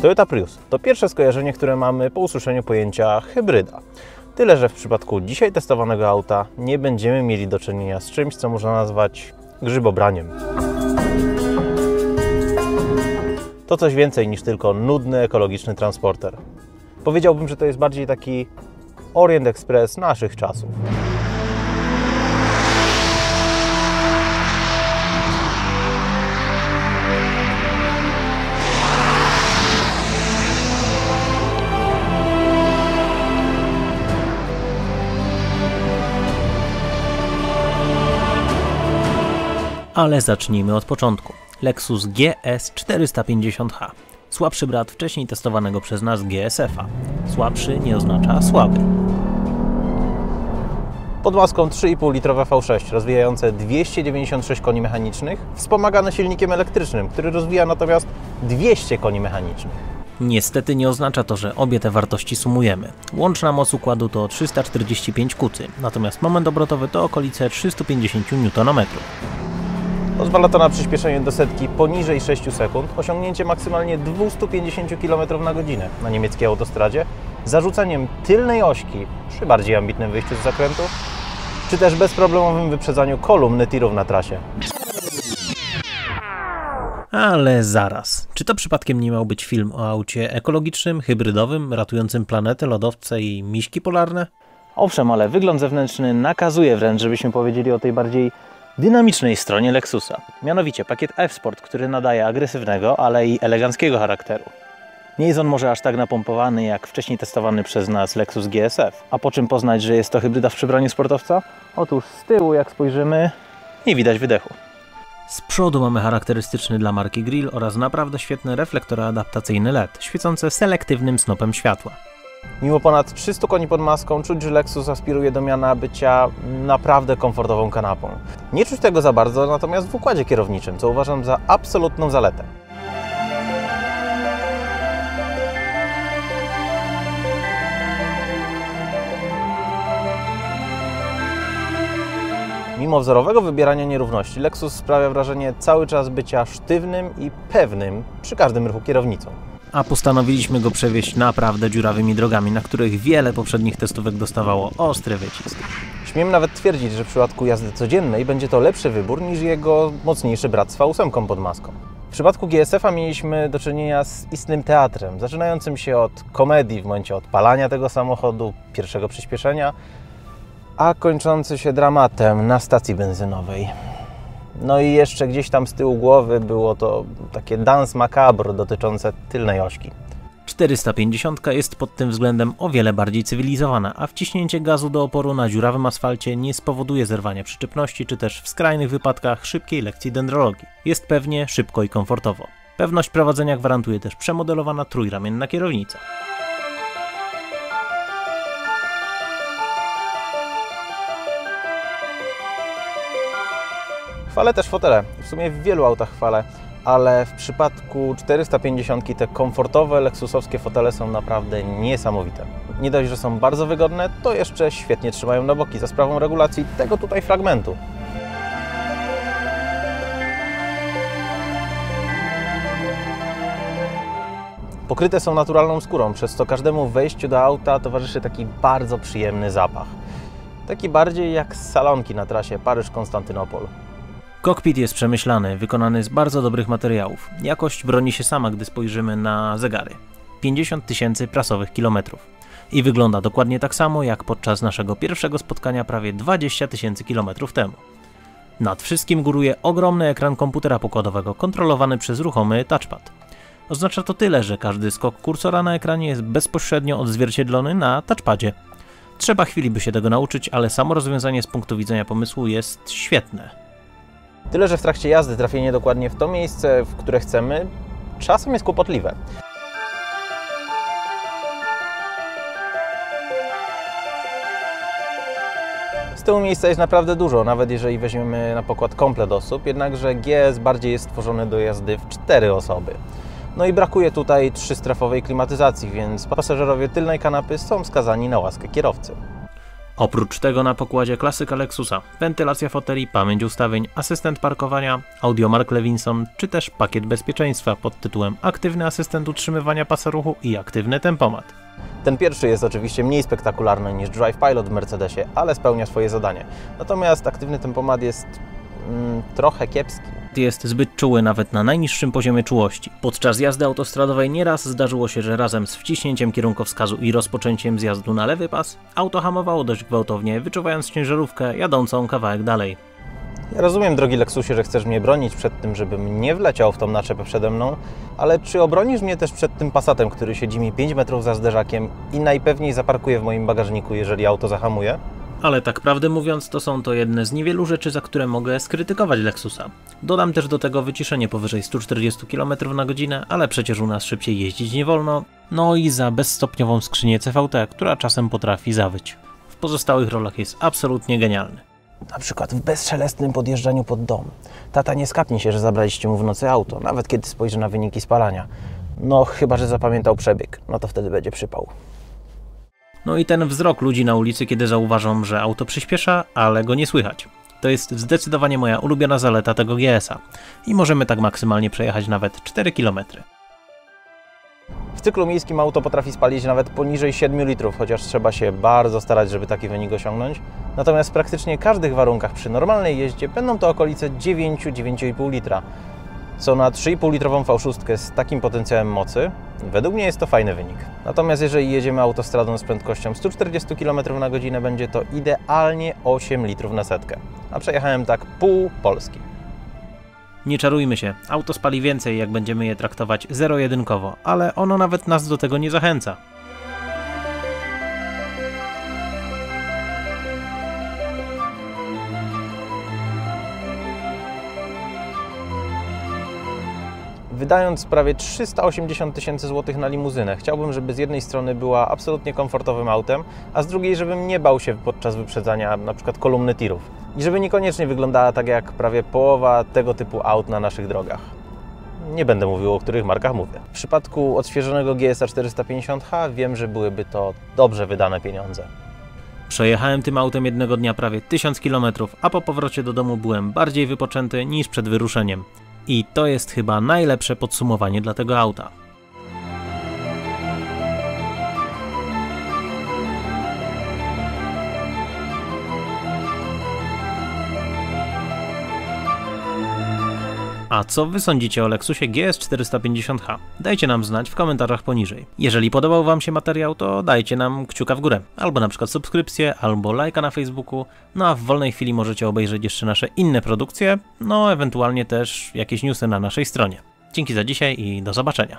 Toyota Prius to pierwsze skojarzenie, które mamy po usłyszeniu pojęcia hybryda. Tyle, że w przypadku dzisiaj testowanego auta nie będziemy mieli do czynienia z czymś, co można nazwać grzybobraniem. To coś więcej niż tylko nudny, ekologiczny transporter. Powiedziałbym, że to jest bardziej taki Orient Express naszych czasów. Ale zacznijmy od początku. Lexus GS 450H. Słabszy brat wcześniej testowanego przez nas GSF-a. Słabszy nie oznacza słaby. Pod maską 3,5-litrowe V6 rozwijające 296 koni mechanicznych, wspomagane silnikiem elektrycznym, który rozwija natomiast 200 koni mechanicznych. Niestety nie oznacza to, że obie te wartości sumujemy. Łączna moc układu to 345 kucy, natomiast moment obrotowy to okolice 350 Nm. Pozwala to na przyspieszenie do setki poniżej 6 sekund, osiągnięcie maksymalnie 250 km na godzinę na niemieckiej autostradzie, zarzuceniem tylnej ośki przy bardziej ambitnym wyjściu z zakrętu, czy też bezproblemowym wyprzedzaniu kolumny tirów na trasie. Ale zaraz, czy to przypadkiem nie miał być film o aucie ekologicznym, hybrydowym, ratującym planetę, lodowce i miśki polarne? Owszem, ale wygląd zewnętrzny nakazuje wręcz, żebyśmy powiedzieli o tej bardziej dynamicznej stronie Lexusa. Mianowicie pakiet F-Sport, który nadaje agresywnego, ale i eleganckiego charakteru. Nie jest on może aż tak napompowany jak wcześniej testowany przez nas Lexus GSF. A po czym poznać, że jest to hybryda w przebraniu sportowca? Otóż z tyłu, jak spojrzymy, nie widać wydechu. Z przodu mamy charakterystyczny dla marki grill oraz naprawdę świetne reflektory adaptacyjne LED, świecące selektywnym snopem światła. Mimo ponad 300 koni pod maską, czuć, że Lexus aspiruje do miana bycia naprawdę komfortową kanapą. Nie czuć tego za bardzo, natomiast w układzie kierowniczym, co uważam za absolutną zaletę. Mimo wzorowego wybierania nierówności, Lexus sprawia wrażenie cały czas bycia sztywnym i pewnym przy każdym ruchu kierownicą. A postanowiliśmy go przewieźć naprawdę dziurawymi drogami, na których wiele poprzednich testówek dostawało ostry wycisk. Śmiem nawet twierdzić, że w przypadku jazdy codziennej będzie to lepszy wybór niż jego mocniejszy brat z V8 pod maską. W przypadku GSF-a mieliśmy do czynienia z istnym teatrem, zaczynającym się od komedii w momencie odpalania tego samochodu, pierwszego przyspieszenia, a kończący się dramatem na stacji benzynowej. No i jeszcze gdzieś tam z tyłu głowy było to takie danse macabre dotyczące tylnej ośki. 450 jest pod tym względem o wiele bardziej cywilizowana, a wciśnięcie gazu do oporu na dziurawym asfalcie nie spowoduje zerwania przyczepności, czy też w skrajnych wypadkach szybkiej lekcji dendrologii. Jest pewnie, szybko i komfortowo. Pewność prowadzenia gwarantuje też przemodelowana trójramienna kierownica. Chwalę też fotele. W sumie w wielu autach chwalę, ale w przypadku 450 te komfortowe lexusowskie fotele są naprawdę niesamowite. Nie dość, że są bardzo wygodne, to jeszcze świetnie trzymają na boki za sprawą regulacji tego tutaj fragmentu. Pokryte są naturalną skórą, przez co każdemu wejściu do auta towarzyszy taki bardzo przyjemny zapach. Taki bardziej jak z salonki na trasie Paryż-Konstantynopol. Kokpit jest przemyślany, wykonany z bardzo dobrych materiałów. Jakość broni się sama, gdy spojrzymy na zegary. 50 000 prasowych kilometrów. I wygląda dokładnie tak samo jak podczas naszego pierwszego spotkania prawie 20 000 kilometrów temu. Nad wszystkim góruje ogromny ekran komputera pokładowego kontrolowany przez ruchomy touchpad. Oznacza to tyle, że każdy skok kursora na ekranie jest bezpośrednio odzwierciedlony na touchpadzie. Trzeba chwili, by się tego nauczyć, ale samo rozwiązanie z punktu widzenia pomysłu jest świetne. Tyle, że w trakcie jazdy trafienie dokładnie w to miejsce, w które chcemy, czasem jest kłopotliwe. Z tyłu miejsca jest naprawdę dużo, nawet jeżeli weźmiemy na pokład komplet osób, jednakże GS bardziej jest stworzony do jazdy w 4 osoby. No i brakuje tutaj trzystrefowej klimatyzacji, więc pasażerowie tylnej kanapy są skazani na łaskę kierowcy. Oprócz tego na pokładzie klasyka Lexusa, wentylacja foteli, pamięć ustawień, asystent parkowania, audio Mark Levinson, czy też pakiet bezpieczeństwa pod tytułem Aktywny asystent utrzymywania pasa ruchu i aktywny tempomat. Ten pierwszy jest oczywiście mniej spektakularny niż Drive Pilot w Mercedesie, ale spełnia swoje zadanie. Natomiast aktywny tempomat jest trochę kiepski. Jest zbyt czuły nawet na najniższym poziomie czułości. Podczas jazdy autostradowej nieraz zdarzyło się, że razem z wciśnięciem kierunkowskazu i rozpoczęciem zjazdu na lewy pas, auto hamowało dość gwałtownie, wyczuwając ciężarówkę jadącą kawałek dalej. Ja rozumiem, drogi Lexusie, że chcesz mnie bronić przed tym, żebym nie wleciał w tą naczepę przede mną, ale czy obronisz mnie też przed tym Passatem, który siedzi mi 5 metrów za zderzakiem i najpewniej zaparkuje w moim bagażniku, jeżeli auto zahamuje? Ale tak prawdę mówiąc, to są to jedne z niewielu rzeczy, za które mogę skrytykować Lexusa. Dodam też do tego wyciszenie powyżej 140 km/h, ale przecież u nas szybciej jeździć nie wolno. No i za bezstopniową skrzynię CVT, która czasem potrafi zawyć. W pozostałych rolach jest absolutnie genialny. Na przykład w bezszelestnym podjeżdżaniu pod dom. Tata nie skapnie się, że zabraliście mu w nocy auto, nawet kiedy spojrzy na wyniki spalania. No chyba, że zapamiętał przebieg, no to wtedy będzie przypał. No i ten wzrok ludzi na ulicy, kiedy zauważą, że auto przyspiesza, ale go nie słychać. To jest zdecydowanie moja ulubiona zaleta tego GS-a. I możemy tak maksymalnie przejechać nawet 4 km. W cyklu miejskim auto potrafi spalić nawet poniżej 7 litrów, chociaż trzeba się bardzo starać, żeby taki wynik osiągnąć. Natomiast w praktycznie każdych warunkach przy normalnej jeździe będą to okolice 9-9,5 litra. Co na 3,5 litrową V6 z takim potencjałem mocy, według mnie jest to fajny wynik. Natomiast jeżeli jedziemy autostradą z prędkością 140 km/h, będzie to idealnie 8 litrów na setkę. A przejechałem tak pół Polski. Nie czarujmy się, auto spali więcej, jak będziemy je traktować zero-jedynkowo, ale ono nawet nas do tego nie zachęca. Wydając prawie 380 tysięcy złotych na limuzynę, chciałbym, żeby z jednej strony była absolutnie komfortowym autem, a z drugiej, żebym nie bał się podczas wyprzedzania np. kolumny tirów. I żeby niekoniecznie wyglądała tak jak prawie połowa tego typu aut na naszych drogach. Nie będę mówił, o których markach mówię. W przypadku odświeżonego GS-a 450H wiem, że byłyby to dobrze wydane pieniądze. Przejechałem tym autem jednego dnia prawie 1000 km, a po powrocie do domu byłem bardziej wypoczęty niż przed wyruszeniem. I to jest chyba najlepsze podsumowanie dla tego auta. A co wy sądzicie o Lexusie GS 450H? Dajcie nam znać w komentarzach poniżej. Jeżeli podobał wam się materiał, to dajcie nam kciuka w górę. Albo na przykład subskrypcję, albo lajka na Facebooku. No a w wolnej chwili możecie obejrzeć jeszcze nasze inne produkcje, no ewentualnie też jakieś newsy na naszej stronie. Dzięki za dzisiaj i do zobaczenia.